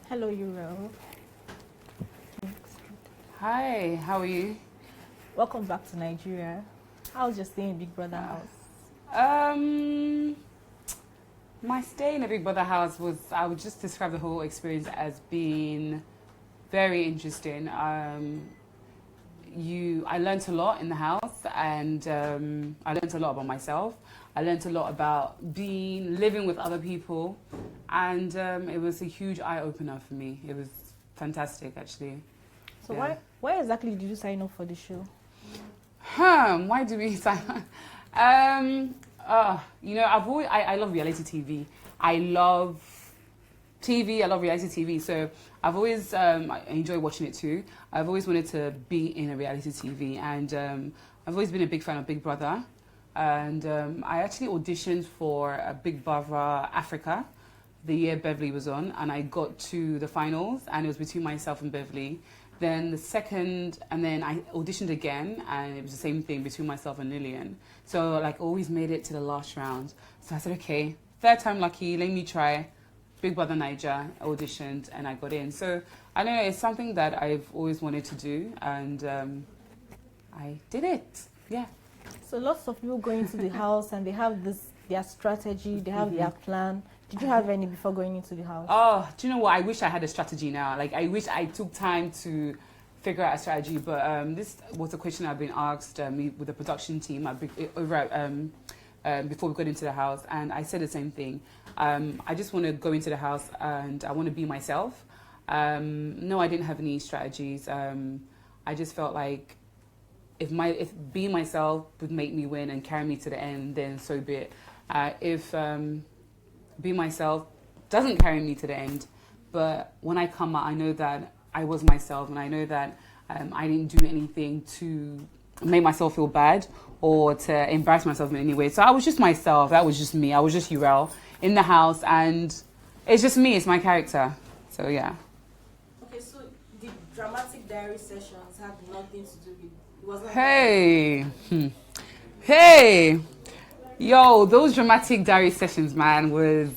Hello, Uriel. Hi, how are you? Welcome back to Nigeria. How's your stay in Big Brother house? My stay in the Big Brother house was, I would just describe the whole experience as being very interesting. I learned a lot in the house, and I learned a lot about myself. I learned a lot about living with other people, and it was a huge eye opener for me. It was fantastic, actually. So Yeah. why exactly did you sign up for the show? Why do we sign? I love reality TV. I love TV. I love reality TV. So I've always I enjoy watching it too. I've always wanted to be in a reality TV, and I've always been a big fan of Big Brother. And I actually auditioned for a Big Brother Africa the year Beverly was on, and I got to the finals, and it was between myself and Beverly. Then the second, and then I auditioned again, and it was the same thing between myself and Lillian. So like always made it to the last round. So I said, okay, third time lucky, let me try. Big Brother Naija, auditioned, and I got in. So I don't know, it's something that I've always wanted to do, and I did it. Yeah. So lots of people go into the house and they have their strategy, they have their plan. Did you have any before going into the house? Oh, do you know what? I wish I had a strategy now. Like, I wish I took time to figure out a strategy. But this was a question I've been asked with the production team before we got into the house. And I said the same thing. I just want to go into the house and I want to be myself. No, I didn't have any strategies. I just felt like if being myself would make me win and carry me to the end, then so be it. If being myself doesn't carry me to the end, but when I come out, I know that I was myself, and I know that I didn't do anything to make myself feel bad or to embarrass myself in any way. So I was just myself. That was just me. I was just Uriel in the house, and it's just me. It's my character. So yeah. Okay, so the dramatic diary sessions had nothing to do with. It wasn't. Hey. Yo, those dramatic diary sessions, man, was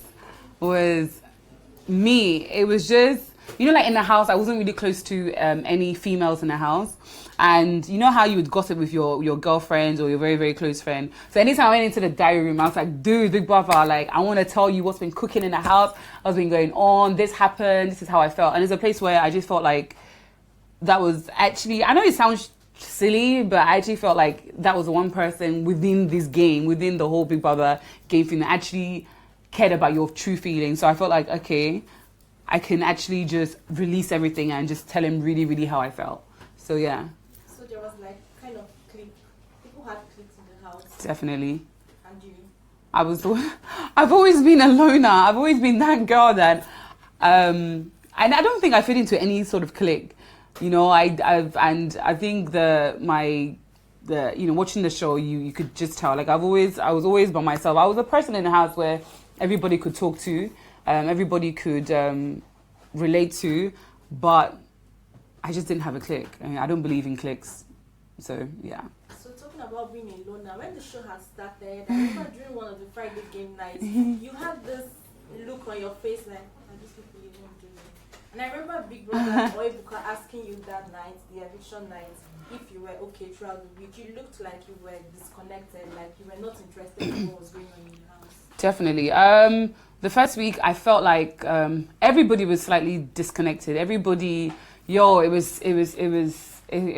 me. It was just, like in the house, I wasn't really close to any females in the house. And you know how you would gossip with your girlfriends or your very, very close friend. So anytime I went into the diary room, I was like, dude, Big Brother, like, I want to tell you what's been cooking in the house, what's been going on, this happened, this is how I felt. And it's a place where I just felt like that was actually, I know it sounds silly, but I actually felt like that was one person within this game, within the whole Big Brother game thing, that actually cared about your true feelings. So I felt like, okay, I can actually just release everything and just tell him really, really how I felt. So yeah. So there was like kind of clique. People had cliques in the house. Definitely. And you? I've always been a loner. I've always been that girl that, and I don't think I fit into any sort of clique. I think watching the show, you could just tell. Like I was always by myself. I was a person in the house where everybody could talk to, everybody could relate to, but I just didn't have a clique. I mean, I don't believe in cliques, so yeah. So talking about being alone now, when the show had started, I remember during one of the Friday game nights, you had this look on your face like, what are these people even doing? And I remember Big Brother or Ibuka asking you that night, the eviction night, if you were okay throughout the week. You looked like you were disconnected, like you were not interested in what was going on in the house. Definitely. The first week, I felt like everybody was slightly disconnected. Everybody, it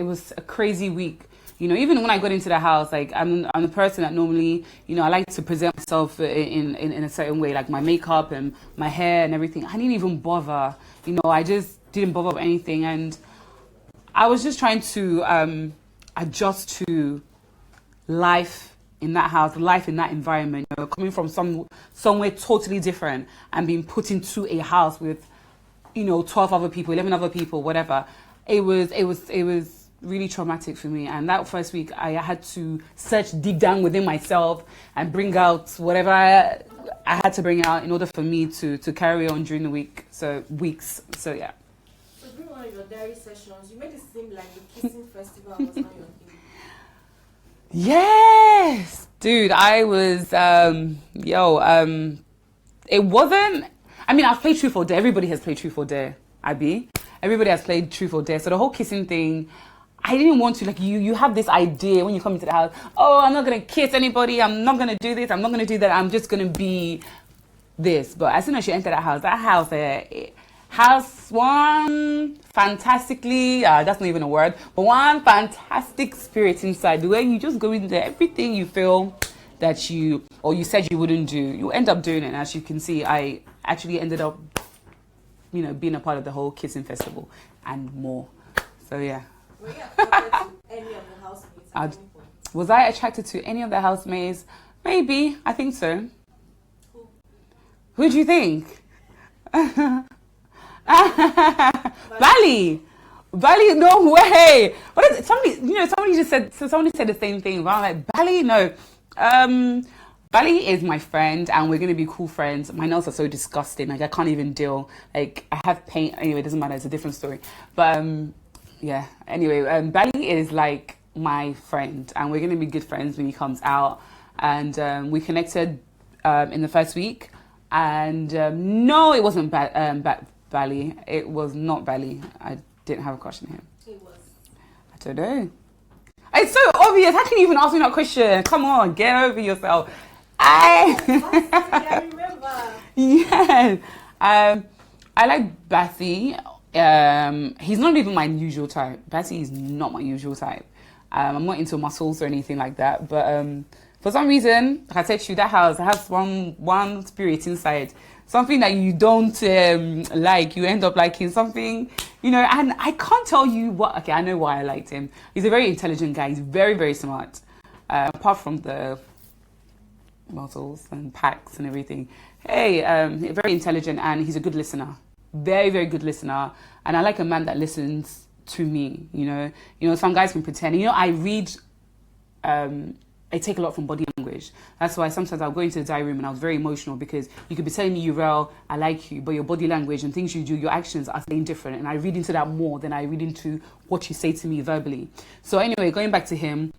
was a crazy week. Even when I got into the house, like I'm the person that normally, I like to present myself in a certain way, like my makeup and my hair and everything. I didn't even bother. I just didn't bother with anything, and I was just trying to adjust to life in that house, life in that environment. Coming from somewhere totally different and being put into a house with, 12 other people, 11 other people, whatever. It was really traumatic for me. And that first week, I had to search deep down within myself and bring out whatever I had to bring out in order for me to carry on during the weeks. So yeah. So during one of your diary sessions, you made it seem like the kissing festival was not your thing. Yes, dude, I was, it wasn't, I mean, I've played Truth or Dare. Everybody has played Truth or Dare. Abby. Everybody has played truth or dare. So the whole kissing thing, I didn't want to, like, you have this idea when you come into the house, oh, I'm not going to kiss anybody, I'm not going to do this, I'm not going to do that, I'm just going to be this. But as soon as you enter that house has one fantastically, that's not even a word, but one fantastic spirit inside, where you just go into everything you feel that you said you wouldn't do, you end up doing it. And as you can see, I actually ended up, being a part of the whole kissing festival and more. So yeah. Were you attracted to any of the housemates at any point? Was I attracted to any of the housemates? Maybe. I think so. Who do you think? Bali, no way. What is it? Somebody just said. So somebody said the same thing. But I'm like, Bali, no. Bali is my friend, and we're gonna be cool friends. My nails are so disgusting. Like I can't even deal. Like I have paint. Anyway, it doesn't matter. It's a different story. But yeah. Anyway, Bali is like my friend, and we're gonna be good friends when he comes out. And we connected in the first week. And no, it wasn't Bali. It was not Bali. I didn't have a crush on him. It was. I don't know. It's so obvious. How can you even ask me that question? Come on, get over yourself. I remember. Yeah. I like Bathy. He's not even my usual type. Bathy is not my usual type. I'm not into muscles or anything like that. But for some reason, like I said to you, that house has one spirit inside. Something that you don't like, you end up liking something, and I can't tell you what. Okay, I know why I liked him. He's a very intelligent guy. He's very, very smart. Apart from the muscles and packs and everything. Hey, very intelligent, and he's a good listener. Very, very good listener. And I like a man that listens to me, some guys can pretend. I read, I take a lot from body language. That's why sometimes I'll go into the diary room and I was very emotional, because you could be telling me, Uriel, I like you, but your body language and things you do, your actions are saying different. And I read into that more than I read into what you say to me verbally. So anyway, going back to him,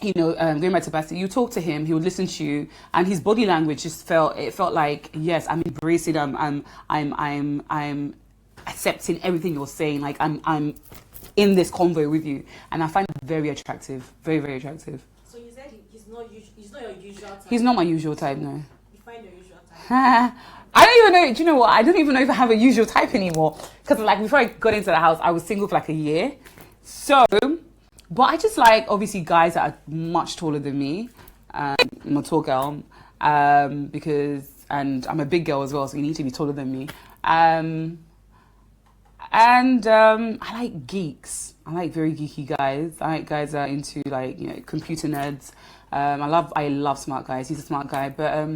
going back to Basti, you talk to him, he would listen to you, and his body language just felt like, yes, I'm embracing, I'm accepting everything you're saying. Like I'm in this convo with you, and I find it very attractive, very, very attractive. So you said he's not your usual type. He's not my usual type, no. You find your usual type. I don't even know. Do you know what? I don't even know if I have a usual type anymore. Because like before I got into the house, I was single for like a year. So, but I just like obviously guys that are much taller than me. I'm a tall girl, and I'm a big girl as well, so you need to be taller than me. I like geeks. I like very geeky guys. I like guys that are into like computer nerds. I love smart guys. He's a smart guy, but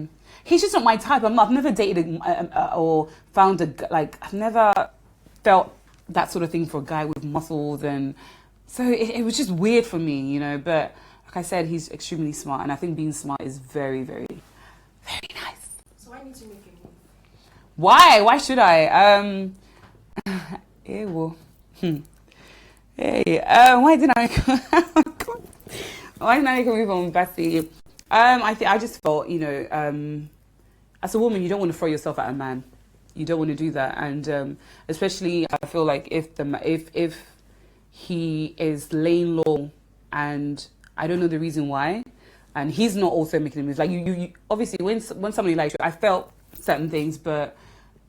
he's just not my type. I've never dated or found I've never felt that sort of thing for a guy with muscles, and so it was just weird for me, But like I said, he's extremely smart, and I think being smart is very, very, very nice. So I need to make a move. Why? Why should I? Ew. Hey, why didn't I move on Bessie? I just felt, as a woman, you don't want to throw yourself at a man. You don't want to do that, and especially I feel like if he is laying low, and I don't know the reason why, and he's not also making a move. Like you obviously when somebody likes you, I felt certain things, but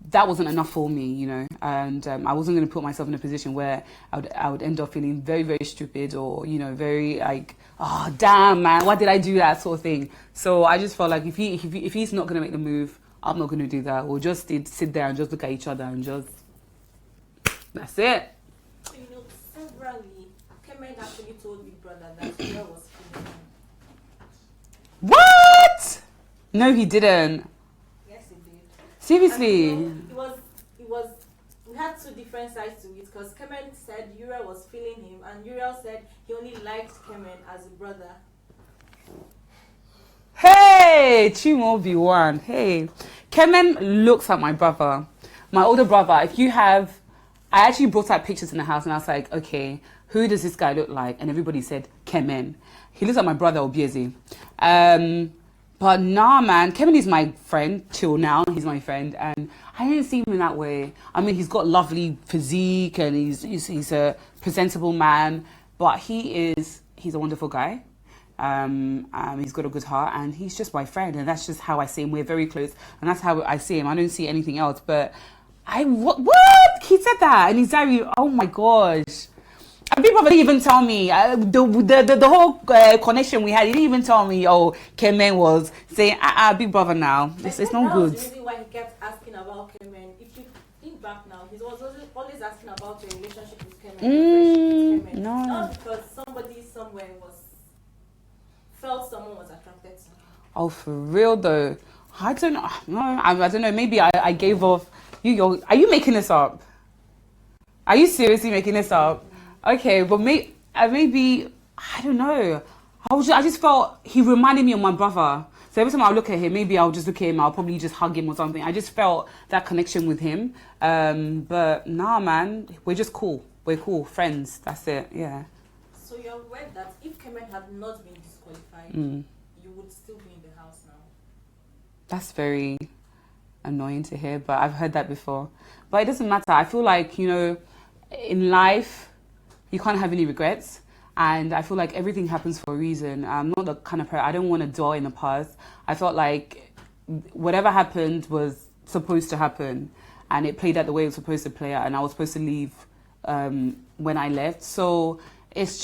that wasn't enough for me, and I wasn't going to put myself in a position where I would end up feeling very, very stupid, or very like, oh damn man, why did I do that sort of thing. So I just felt like if he's not going to make the move, I'm not going to do that. We'll just sit there and just look at each other and just, that's it. So severally, Kemen actually told Big Brother that Uriel was feeling him. What? No, he didn't. Seriously? It was. We had two different sides to it, because Kemen said Uriel was feeling him, and Uriel said he only liked Kemen as a brother. Hey, Chimo B1. Hey, Kemen looks like my brother, my older brother. I actually brought out pictures in the house, and I was like, okay, who does this guy look like? And everybody said Kemen. He looks like my brother Obiezi. But nah, man, Kevin is my friend till now. He's my friend, and I didn't see him in that way. I mean, he's got lovely physique, and he's a presentable man. But he's a wonderful guy. He's got a good heart, and he's just my friend, and that's just how I see him. We're very close, and that's how I see him. I don't see anything else. But what? He said that, and he's diary. Oh my gosh. And people didn't even tell me the whole connection we had. He didn't even tell me. Oh, Kemen was saying, Big Brother now. It's not good. That's the reason why he kept asking about Kemen. If you think back now, he was always asking about your relationship with Kemen. No. Not because somebody somewhere felt someone was attracted to him. Oh, for real though. I don't know. No, I don't know. Maybe I gave off. Are you making this up? Are you seriously making this up? Okay, but maybe I don't know. I just felt he reminded me of my brother. So every time I look at him, maybe I'll just look at him. I'll probably just hug him or something. I just felt that connection with him. But nah, man, we're just cool. We're cool friends. That's it. Yeah. So you're aware that if Kemen had not been disqualified, you would still be in the house now. That's very annoying to hear, but I've heard that before. But it doesn't matter. I feel like, in life, you can't have any regrets. And I feel like everything happens for a reason. I'm not the kind of person, I don't want to dwell in the past. I felt like whatever happened was supposed to happen. And it played out the way it was supposed to play out. And I was supposed to leave when I left. So it's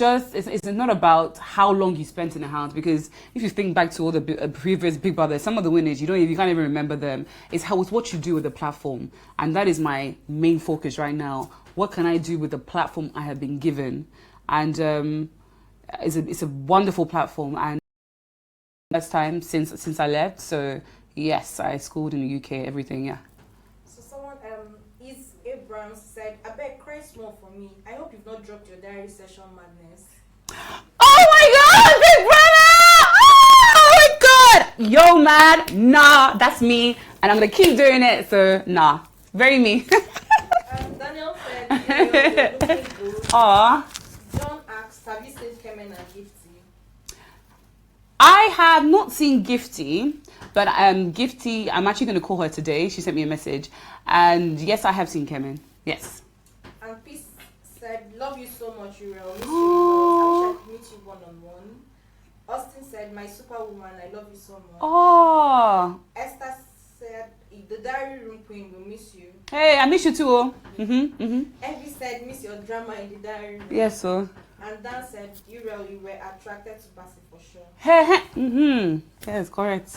not about how long you spent in the house, because if you think back to all the previous Big Brother, some of the winners, you can't even remember them. It's what you do with the platform. And that is my main focus right now. What can I do with the platform I have been given? And it's a wonderful platform. And first time since I left. So yes, I schooled in the UK, everything, yeah. So someone is Abrams said, Abeg, cry small for me. I hope you've not dropped your diary session madness. Oh my god, Big Brother! Oh my god! Yo, man, nah, that's me, and I'm gonna keep doing it. So nah, very me. Daniel said, you're looking good. Aww. John asked, have you seen Kemen and Gifty? I have not seen Gifty, but Gifty, I'm actually going to call her today. She sent me a message. And yes, I have seen Kemen. Yes. And Peace said, love you so much, Uriel. Miss you. I wish I could meet you one-on-one. Austin said, my superwoman, I love you so much. Oh. Esther said, the diary room queen will miss you. Hey, I miss you too. Evie said, miss your drama in the diary room. Yes, sir. And Dan said, Uriel, you were attracted to Bassy for sure. Hey. Yes, correct.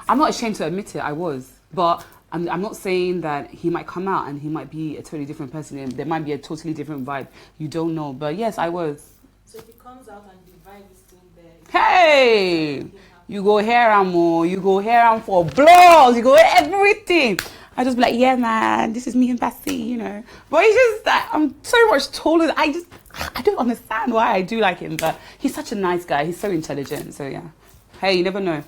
I'm not ashamed to admit it, I was. But I'm not saying that he might come out and he might be a totally different person. And there might be a totally different vibe. You don't know. But yes, I was. So if he comes out and the vibe is still there. Hey! You go hear him more. You go hear him for blogs. You go hear everything. I just be like, yeah, man, this is me and Bassy, But it's just that I'm so much taller. I don't understand why I do like him, but he's such a nice guy. He's so intelligent. So yeah. Hey, you never know.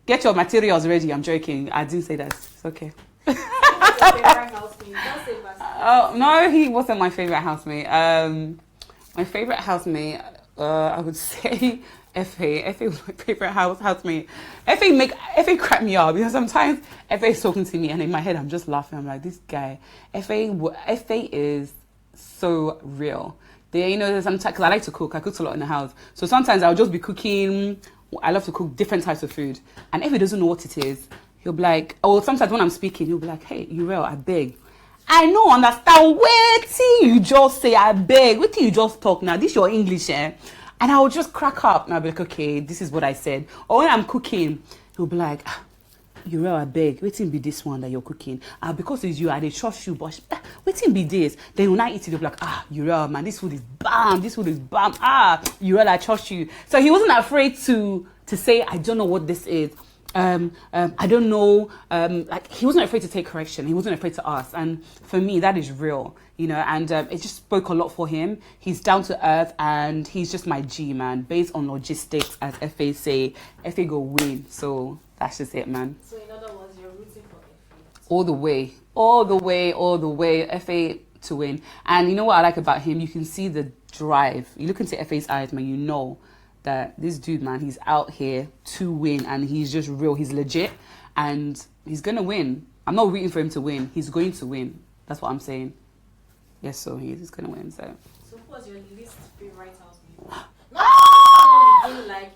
Get your materials ready. I'm joking. I didn't say that. It's okay. What's your favorite housemate? Don't say Bassy. Oh no, he wasn't my favorite housemate. My favorite housemate, I would say FA. FA was my favorite housemate. FA cracked me up because sometimes FA is talking to me and in my head I'm just laughing. I'm like, this guy. FA is so real. Sometimes, because I like to cook. I cook a lot in the house. So sometimes I'll just be cooking. I love to cook different types of food. And if he doesn't know what it is, he'll be like, or sometimes when I'm speaking, he'll be like, hey, Uriel, I beg. I don't understand. Wetin you just say, I beg. Wetin you just talk now. This your English, eh? And I will just crack up. And I'll be like, okay, this is what I said. Or when I'm cooking, he'll be like, Uriel, I beg. Wetin be this one that you're cooking? Because it's you, I dey trust you, but wetin be this? Then when I eat it, they'll be like, Uriel, man, this food is bam. This food is bam. Uriel, I trust you. So he wasn't afraid to say, I don't know what this is. I don't know. He wasn't afraid to take correction. He wasn't afraid to ask. And for me, that is real, and it just spoke a lot for him. He's down to earth and he's just my G, man. Based on logistics, as FA say, FA go win. So that's just it, man. So in other words, you're rooting for FA. All the way, FA to win. And you know what I like about him? You can see the drive. You look into FA's eyes, man, you know that this dude, man, he's out here to win, and he's just real. He's legit, and he's gonna win. I'm not rooting for him to win. He's going to win. That's what I'm saying. Yes, so he's gonna win. So who was your least favorite housemate? Not someone you didn't like.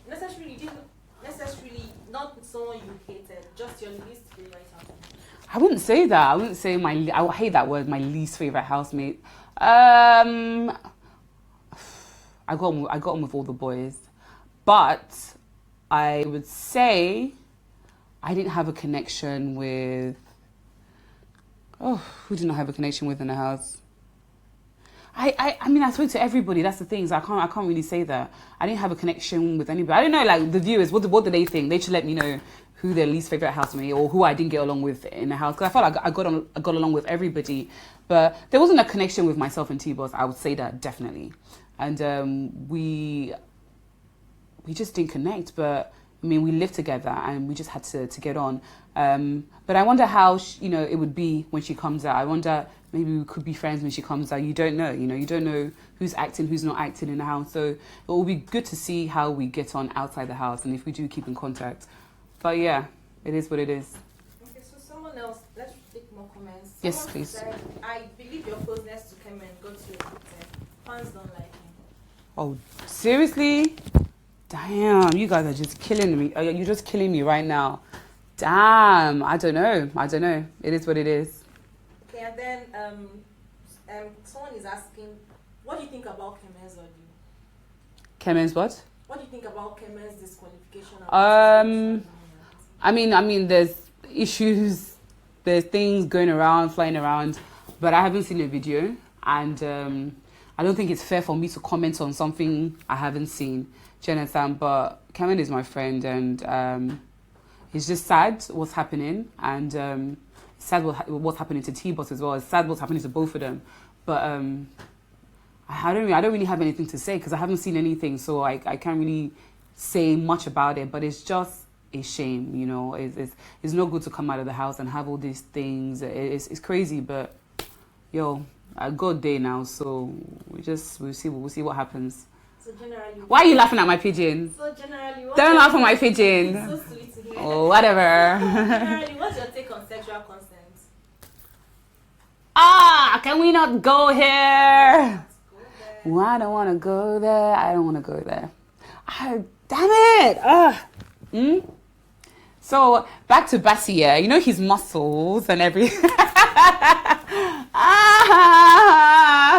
Necessarily not someone you hated. Just your least favorite housemate. I wouldn't say that. I wouldn't say I would hate that word. My least favorite housemate. I got on with all the boys, but I would say I didn't have a connection with. Oh, who did not have a connection with in the house? I mean, I spoke to everybody. That's the thing. So I can't really say that. I didn't have a connection with anybody. I don't know, like, the viewers, what do they think? They should let me know who their least favorite housemate or who I didn't get along with in the house. Because I felt like I got along with everybody. But there wasn't a connection with myself and T-Boss. I would say that, definitely. And we just didn't connect. But, I mean, we lived together and we just had to get on. But I wonder how, it would be when she comes out. I wonder, maybe we could be friends when she comes out. You don't know, you don't know who's acting, who's not acting in the house. So it will be good to see how we get on outside the house and if we do keep in contact. But yeah, it is what it is. Okay, so someone else, let's take more comments. Yes, please. Said, I believe your closeness to Kemen got you evicted. Fans don't like him. Oh, seriously? Damn, you guys are just killing me. You're just killing me right now. Damn, I don't know. It is what it is. Okay, and then someone is asking, what do you think about Kemen's audio? Kemen's what? What do you think about Kemen's disqualification? I mean, there's issues, there's things going around, flying around, but I haven't seen a video, and I don't think it's fair for me to comment on something I haven't seen. Do you understand? But Kemen is my friend, and it's just sad what's happening, and sad what's happening to T-Boss as well. It's sad what's happening to both of them, but I don't really have anything to say because I haven't seen anything, so I can't really say much about it. But it's just a shame, It's not good to come out of the house and have all these things. It's crazy, but yo, I got a day now, so we'll see what happens. So generally, why are you laughing at my pigeon? So generally, don't laugh at my pigeon. It's so sweet to hear. Oh, whatever. Generally, what's your take on sexual consent? Can we not go here? Well, I don't want to go there. I don't want to go there. Damn it. So, back to Basia. His muscles and everything.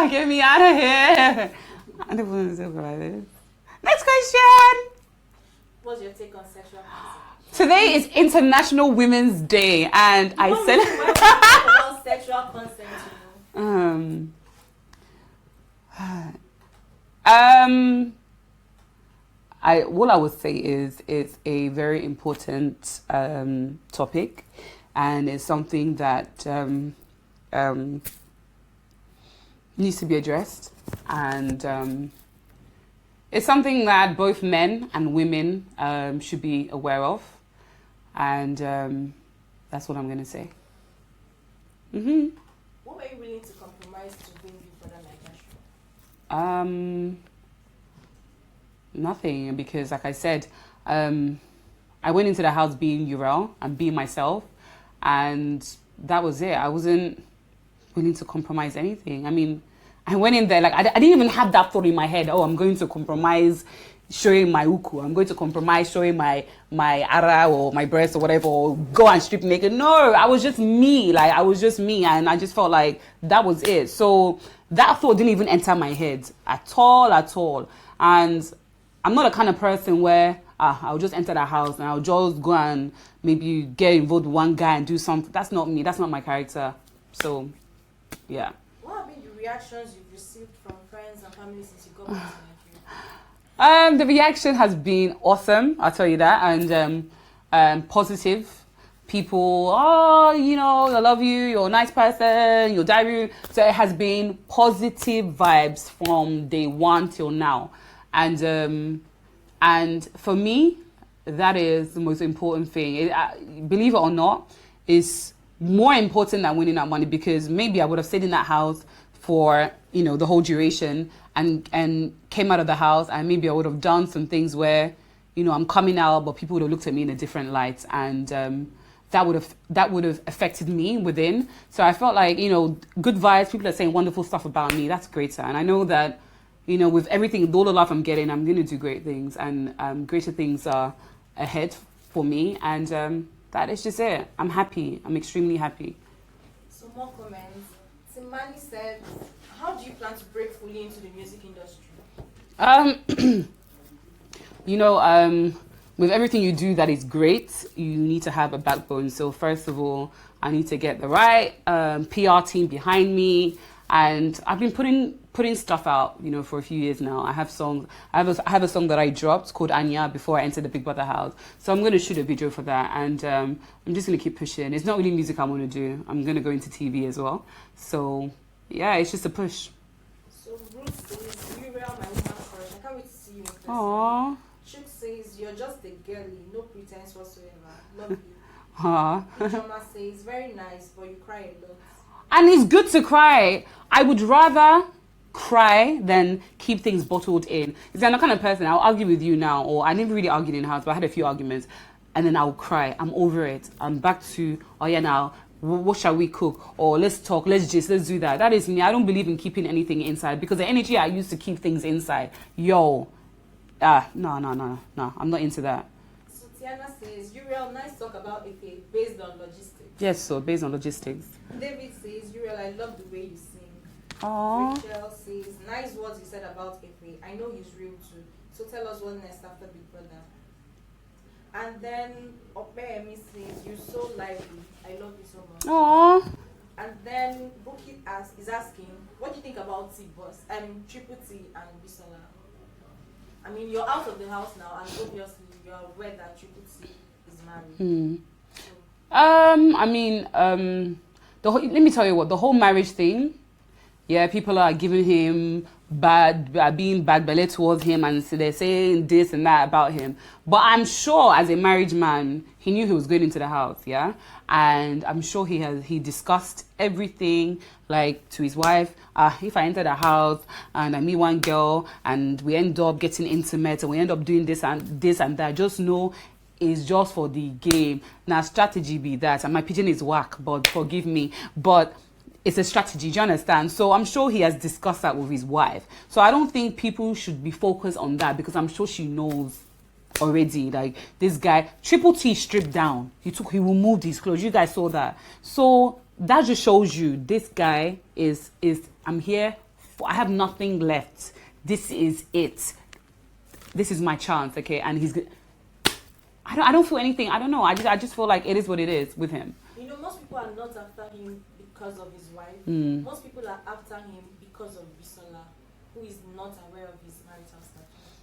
Get me out of here. I don't want to talk about this. Next question. What's your take on sexual consent? Today is International Women's Day, and I said... about sexual consent, What I would say is it's a very important topic, and it's something that needs to be addressed, and it's something that both men and women should be aware of, and that's what I'm going to say. What were you willing to compromise to bring Big Brother Naija? Nothing, because like I said, I went into the house being Uriel and being myself, and that was it. I wasn't willing to compromise anything. I mean, I went in there, like, I didn't even have that thought in my head, I'm going to compromise showing my uku, I'm going to compromise showing my ara or my breast or whatever, or go and strip naked. No, I was just me, and I just felt like that was it. So that thought didn't even enter my head at all. And I'm not the kind of person where I'll just enter the house and I'll just go and maybe get involved with one guy and do something. That's not me. That's not my character. So, yeah. What have been the reactions you've received from friends and family since you got back to Nigeria? The reaction has been awesome, I'll tell you that, and positive. People, I love you, you're a nice person, you're diary. So it has been positive vibes from day one till now. And for me, that is the most important thing. Believe it or not, it's more important than winning that money, because maybe I would have stayed in that house for, the whole duration and came out of the house, and maybe I would have done some things where, you know, I'm coming out, but people would have looked at me in a different light, and that would have affected me within. So I felt like, you know, good vibes. People are saying wonderful stuff about me. That's greater, and I know that, you know, with everything, all the love I'm getting, I'm going to do great things, and greater things are ahead for me, and that is just it. I'm happy. I'm extremely happy. So more comments. Simani said, how do you plan to break fully into the music industry? You know, with everything you do that is great, you need to have a backbone. So first of all, I need to get the right PR team behind me, and I've been putting stuff out, you know, for a few years now. I have songs. I have a song that I dropped called Anya before I entered the Big Brother house. So I'm going to shoot a video for that, and I'm just going to keep pushing. It's not really music I want to do. I'm going to go into TV as well. So yeah, it's just a push. So Ruth says, Uriel, my woman crush. I can't wait to see you in person. Aww. Chuk says, you're just a girly, no pretense whatsoever. Love you. Aww. Ijoma says, very nice, but you cry a lot. And it's good to cry. I would rather cry than keep things bottled in. If I'm the kind of person, I'll argue with you now, or I never really argued in the house, but I had a few arguments, and then I'll cry. I'm over it. I'm back to, oh yeah, now, what shall we cook? Or let's talk, let's do that. That is me. I don't believe in keeping anything inside, because the energy I used to keep things inside, no, I'm not into that. So Tiana says, Uriel, nice talk about Efe based on logistics. Yes, so based on logistics. David says, Uriel, I love the way you sing. Aww. Rachel says, nice words you said about Efe. I know he's real too. So tell us what next after Big Brother. And then Opeyemi says, you're so lively. I love you so much. Aww. And then Buki is asking, what do you think about T-Boss? Triple T and Bisola. I mean, you're out of the house now, and obviously you're aware that Triple T is married. I mean, let me tell you what, the whole marriage thing, yeah, people are giving him being bad belly towards him, and so they're saying this and that about him. But I'm sure as a married man, he knew he was going into the house, yeah? And I'm sure he discussed everything, like, to his wife. If I enter the house and I meet one girl and we end up getting intimate and we end up doing this and that, just know it's just for the game. Now, strategy be that. And my pigeon is whack, but forgive me. But it's a strategy, do you understand? So I'm sure he has discussed that with his wife. So I don't think people should be focused on that, because I'm sure she knows already. Like, this guy, Triple T stripped down. He removed his clothes. You guys saw that. So that just shows you this guy is I'm here. I have nothing left. This is it. This is my chance, okay? And he's good. I don't feel anything. I don't know. I just feel like it is what it is with him. You know, most people are not after him because of his wife. Most people are after him because of Bisola, who is not aware of his marital status.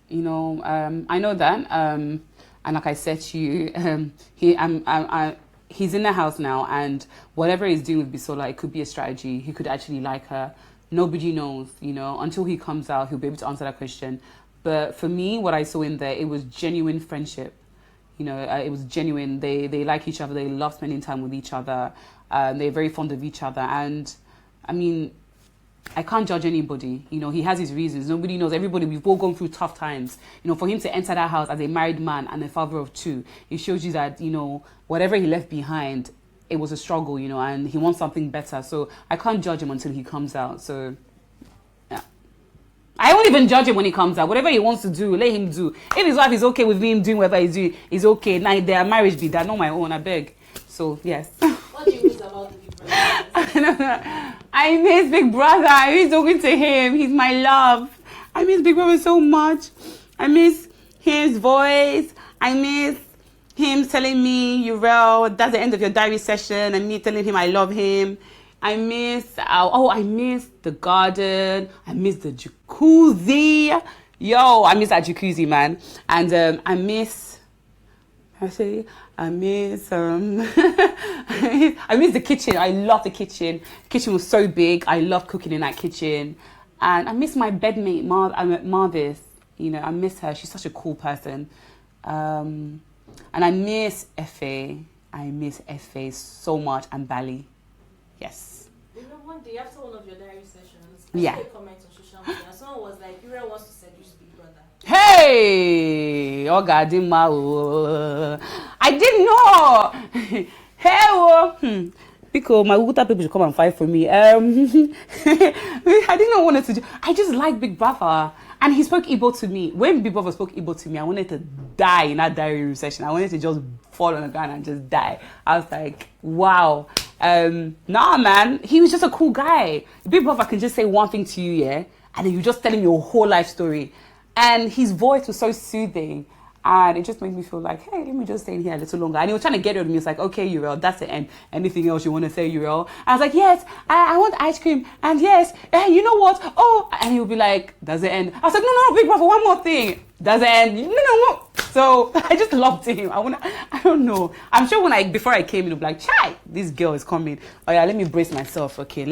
You know, I know that. And like I said to you, he's in the house now, and whatever he's doing with Bisola, it could be a strategy. He could actually like her. Nobody knows, you know. Until he comes out, he'll be able to answer that question. But for me, what I saw in there, it was genuine friendship. You know, it was genuine. They like each other. They love spending time with each other. They're very fond of each other. And, I mean, I can't judge anybody. You know, he has his reasons. Nobody knows. Everybody, we've all gone through tough times. You know, for him to enter that house as a married man and a father of two, it shows you that, you know, whatever he left behind, it was a struggle, you know, and he wants something better. So I can't judge him until he comes out. So, yeah. I won't even judge him when he comes out. Whatever he wants to do, let him do. If his wife is okay with him doing whatever he's doing, it's okay. Now, their marriage be that, not my own, Abeg. So, yes. What do you miss about the Big Brother? I miss Big Brother. I miss talking to him. He's my love. I miss Big Brother so much. I miss his voice. I miss him telling me, Uriel, that's the end of your diary session, and me telling him I love him. I miss, I miss the garden. I miss the jacuzzi. Yo, I miss that jacuzzi, man. And I miss the kitchen. I love the kitchen. The kitchen was so big. I love cooking in that kitchen. And I miss my bedmate, Marvis. You know, I miss her. She's such a cool person. And I miss Efe. I miss Efe so much. And Bali. Yes. You know, one day after one of your diary sessions, yeah. I saw a comment on social media. Someone was like Uriel wants to seduce Big Brother? Hey, Ogadima, I didn't know. Hey, because my Wuta people should come and fight for me. I didn't know what I wanted to do. I just like Big Brother. And he spoke Igbo to me. When Big Brother spoke Igbo to me, I wanted to die in that diary room session. I wanted to just fall on the ground and just die. I was like, wow. Nah, man. He was just a cool guy. Big Brother can just say one thing to you, yeah? And then you just tell him your whole life story. And his voice was so soothing. And it just made me feel like, hey, let me just stay in here a little longer. And he was trying to get rid of me. It's like, okay, Uriel, that's the end. Anything else you want to say, Uriel? I was like, yes, I want ice cream. And yes, you know what? Oh, and he would be like, that's the end. I was like, no, Big Brother, one more thing. That's the end. No. So I just loved him. I don't know. I'm sure before I came, he'd be like, chai, this girl is coming. Oh yeah, let me brace myself. Okay,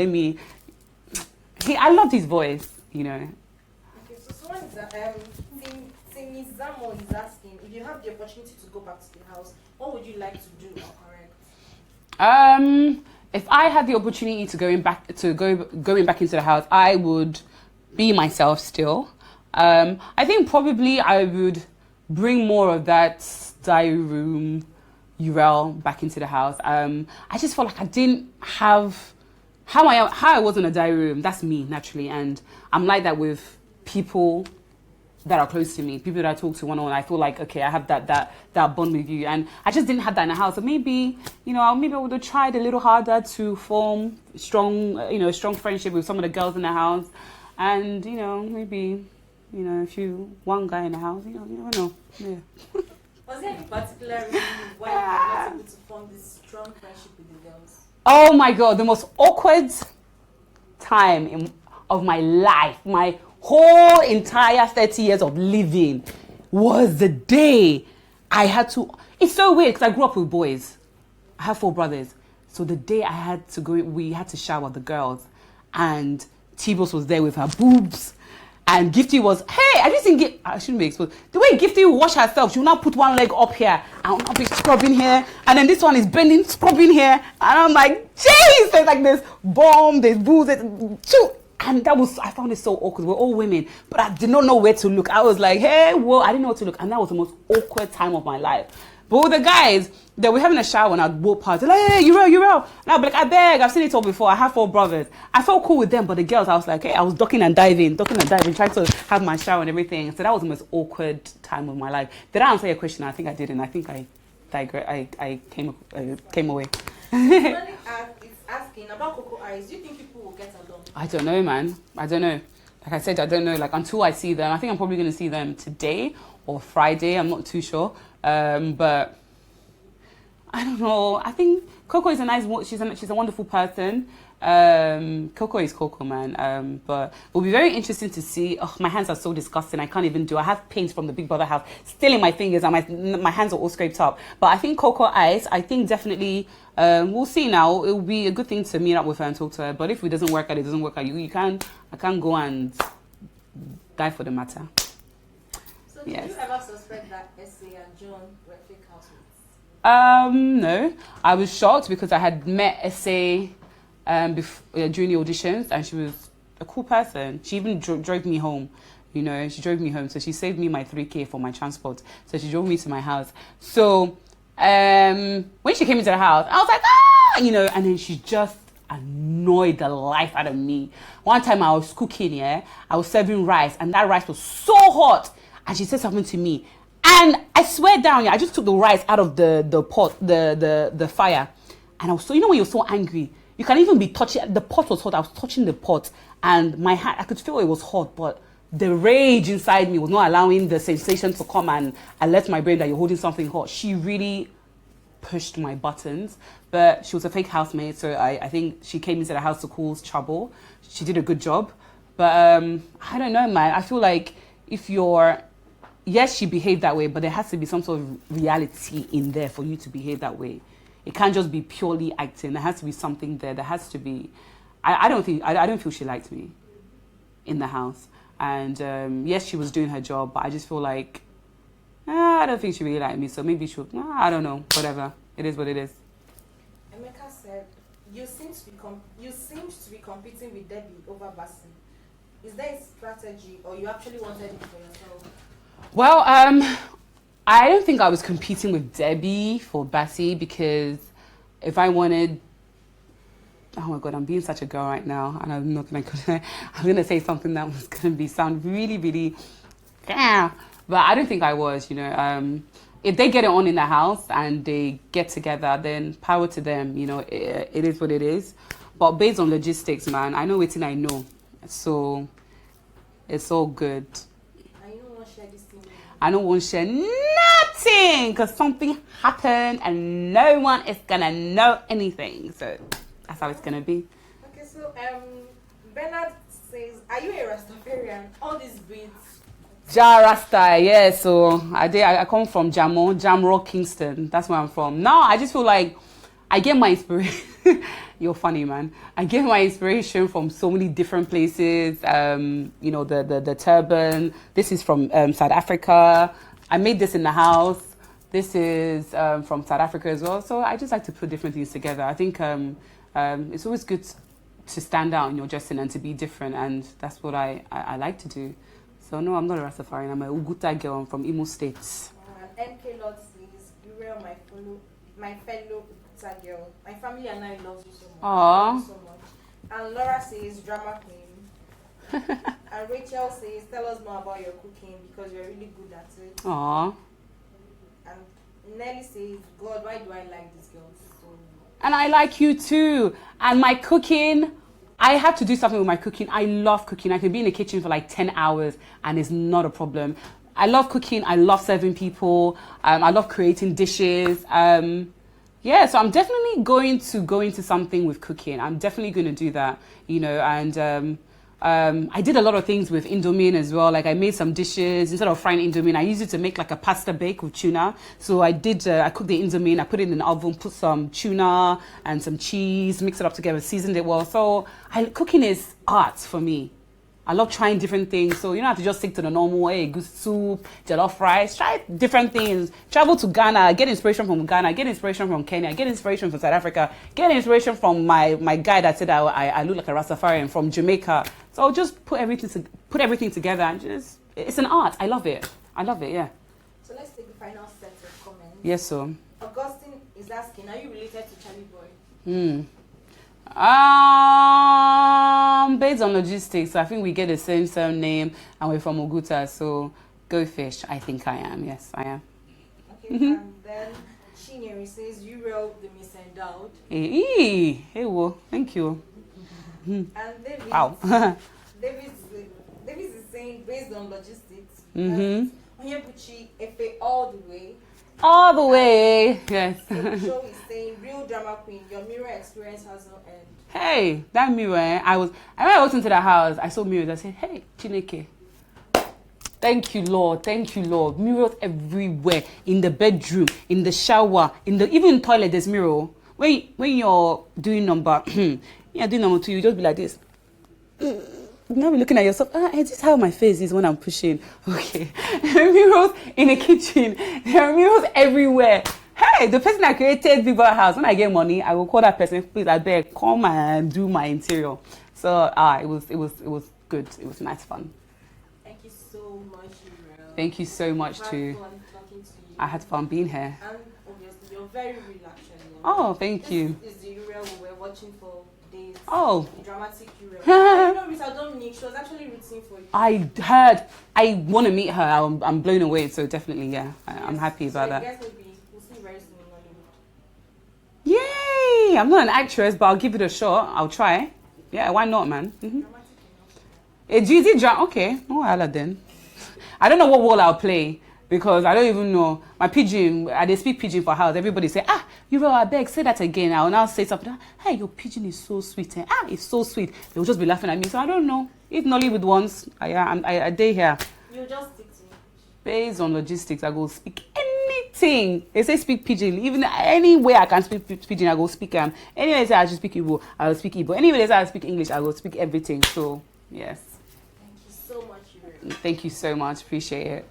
I loved his voice, you know. Okay, so someone is Zamo is asking, if you have the opportunity to go back to the house, what would you like to do or correct? If I had the opportunity to going back into the house, I would be myself still. I think probably I would bring more of that diary room Uriel back into the house. I just felt like I didn't have how I was in a diary room. That's me naturally, and I'm like that with people that are close to me, people that I talk to one-on-one. I feel like, okay, I have that bond with you, and I just didn't have that in the house. So maybe I would have tried a little harder to form strong friendship with some of the girls in the house, and maybe one guy in the house. You never know. Yeah. Was there any particular reason why you were not able to form this strong friendship with the girls? Oh my God, the most awkward time of my life, my whole entire 30 years of living, was the day I had to. It's so weird because I grew up with boys. I have 4 brothers. So the day I had to go, we had to shower the girls, and T-Boss was there with her boobs, and Gifty was, hey, I just think I shouldn't be exposed. The way Gifty will wash herself, she will now put one leg up here, and will not be scrubbing here, and then this one is bending, scrubbing here, and I'm like, jeez, there's like this bomb, there's boobs, and I found it so awkward. We're all women, but I did not know where to look. I was like, hey, whoa, I didn't know where to look, and that was the most awkward time of my life. But with the guys, they were having a shower and I'd walk past. They're like, hey, Uriel. And I'd be like, Abeg, I've seen it all before. I have 4 brothers. I felt cool with them, but the girls, I was like, hey, I was ducking and diving, trying to have my shower and everything. So that was the most awkward time of my life. Did I answer your question? I think I didn't. I think I came away. Somebody is asking about Coco Eyes. Do you think people will get along? I don't know, man. I don't know. Like I said, I don't know. Like until I see them, I think I'm probably going to see them today or Friday. I'm not too sure. But I don't know. I think Coco is she's a wonderful person. Coco is Coco, man. But it'll be very interesting to see. Oh, my hands are so disgusting. I can't even do. I have paint from the Big Brother house still in my fingers, and my hands are all scraped up. But I think Coco Ice, I think definitely, we'll see now. It will be a good thing to meet up with her and talk to her. But if it doesn't work out, it doesn't work out. I can't go and die for the matter. So did you ever suspect that Essay and John were fake housemates? No. I was shocked because I had met Essay during the auditions, and she was a cool person. She even drove me home. She drove me home. So she saved me my 3K for my transport. So she drove me to my house. So when she came into the house, I was like, and then she just annoyed the life out of me. One time I was cooking, I was serving rice, and that rice was so hot. And she said something to me. And I swear down, I just took the rice out of the pot, the fire. And I was so, when you're so angry, you can even be touching, the pot was hot, I was touching the pot, and my hand, I could feel it was hot, but the rage inside me was not allowing the sensation to come and alert my brain that you're holding something hot. She really pushed my buttons, but she was a fake housemate, so I think she came into the house to cause trouble. She did a good job, but I don't know, man. I feel like yes, she behaved that way, but there has to be some sort of reality in there for you to behave that way. It can't just be purely acting. There has to be something there. There has to be. I don't feel she liked me in the house. And yes, she was doing her job, but I just feel like I don't think she really liked me. So maybe I don't know. Whatever. It is what it is. Emeka said, "You seemed to be competing with Debbie over Basim. Is there a strategy, or you actually wanted it for yourself? Well, I don't think I was competing with Debbie for Bassie, because if I wanted, oh my God, I'm being such a girl right now, and I'm not I'm gonna say something that was gonna sound really, really, yeah. But I don't think I was, you know. If they get it on in the house and they get together, then power to them, you know. It is what it is. But based on logistics, man, I know wetin I know, so it's all good. I don't want to share nothing because something happened and no one is gonna know anything. So that's how it's gonna be. Okay, so Bernard says, "Are you a Rastafarian? All these beats." Ja Rasta, yeah. So I come from Jamrock, Kingston. That's where I'm from. Now I just feel like I get my inspiration. You're funny, man. I get my inspiration from so many different places. You know, the turban. This is from South Africa. I made this in the house. This is from South Africa as well. So I just like to put different things together. I think it's always good to stand out in your dressing and to be different. And that's what I like to do. So no, I'm not a Rastafarian. I'm a Uguta girl. I'm from Imo State. MK Lord says, "Uriel, my fellow Uguta girl. My family and I love you so much." Aww. Love you so much. And Laura says, "Drama queen." And Rachel says, "Tell us more about your cooking because you're really good at it." Aww. And Nelly says, "God, why do I like this girl so much?" And I like you too. And my cooking, I have to do something with my cooking. I love cooking. I can be in the kitchen for like 10 hours and it's not a problem. I love cooking. I love serving people. I love creating dishes. Yeah, so I'm definitely going to go into something with cooking. I'm definitely going to do that, you know, and I did a lot of things with Indomie as well. Like I made some dishes. Instead of frying Indomie, I used it to make like a pasta bake with tuna. So I cooked the Indomie, I put it in the oven, put some tuna and some cheese, mixed it up together, seasoned it well. So cooking is art for me. I love trying different things. So you don't have to just stick to the normal way, good soup, jollof rice, try different things. Travel to Ghana, get inspiration from Ghana, get inspiration from Kenya, get inspiration from South Africa, get inspiration from my guy that said I look like a Rastafarian from Jamaica. So just put everything together and just, it's an art. I love it. Yeah. So let's take the final set of comments. Yes, so. Augustine is asking, "Are you related to Charlie Boy?" Based on logistics, I think we get the same surname and we're from Oguta, so go fish. I think I am. Yes, I am. Okay, and then Chinyeri says, "Uriel, the misendowed." Hey, well, thank you. And David, Wow. David is saying, based on logistics, Onyebuchi Efe all the way. All the way, yes. The show is saying, "Real drama queen, your mirror experience has no end." Hey, that mirror, when I walked into the house, I saw mirrors. I said, "Hey, Chineke, thank you, Lord. Mirrors everywhere, in the bedroom, in the shower, even in toilet, there's mirror. When you're doing number 2, you just be like this. Now be looking at yourself. Is this how my face is when I'm pushing? Okay. There are mirrors in the kitchen. There are mirrors everywhere. Hey, the person that created Big Brother House, when I get money, I will call that person, "Please, Abeg, come and do my interior." So it was good. It was nice fun. Thank you so much, Uriel. Thank you so much too. Fun talking to you. I had fun being here. And obviously, you're very real, actually. Oh, thank you. This is the Uriel we were watching for days. Oh. The dramatic Uriel. You know, Rita Dominic, she was actually rooting for you. I heard. I want to meet her. I'm blown away. So definitely, yeah. I'm happy about that. I guess we'll see very soon in Hollywood. Yay! I'm not an actress, but I'll give it a shot. I'll try. Yeah, why not, man? A GZ drama. Okay. No, I'll then. I don't know what role I'll play because I don't even know. My pidgin, they speak pidgin for house. Everybody say, Uriel, Abeg, say that again. I'll now say something. Hey, your pidgin is so sweet. It's so sweet. They'll just be laughing at me. So I don't know. If Nollywood once, I day here. You just stick to it. Based on logistics, I go speak anything. They say speak pidgin. Even anywhere I can speak pidgin, I go speak. Anyway, they say I should speak Igbo, I will speak Igbo. Anyway, they say I speak English, I will speak everything. So, yes. Thank you so much, Uriel. Thank you so much. Appreciate it.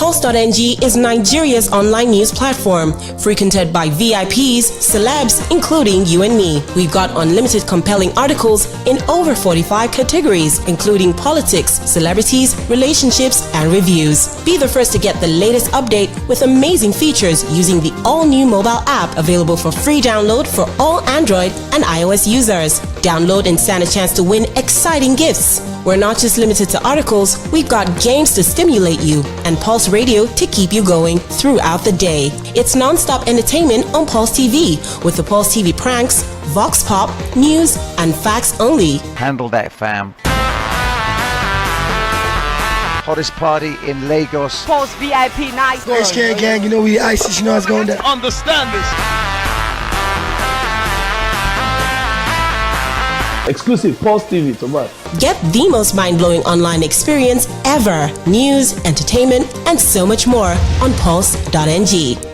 Pulse.ng is Nigeria's online news platform, frequented by VIPs, celebs, including you and me. We've got unlimited compelling articles in over 45 categories, including politics, celebrities, relationships, and reviews. Be the first to get the latest update with amazing features using the all-new mobile app available for free download for all Android and iOS users. Download and stand a chance to win exciting gifts. We're not just limited to articles, we've got games to stimulate you and Pulse Radio to keep you going throughout the day. It's non-stop entertainment on Pulse TV with the Pulse TV pranks, Vox Pop, news, and facts only. Handle that, fam. Hottest party in Lagos. Pulse VIP night. HK gang, you know we ISIS, you know what's going down. Understand this. Exclusive Pulse TV to watch. Get the most mind-blowing online experience ever. News, entertainment, and so much more on Pulse.ng.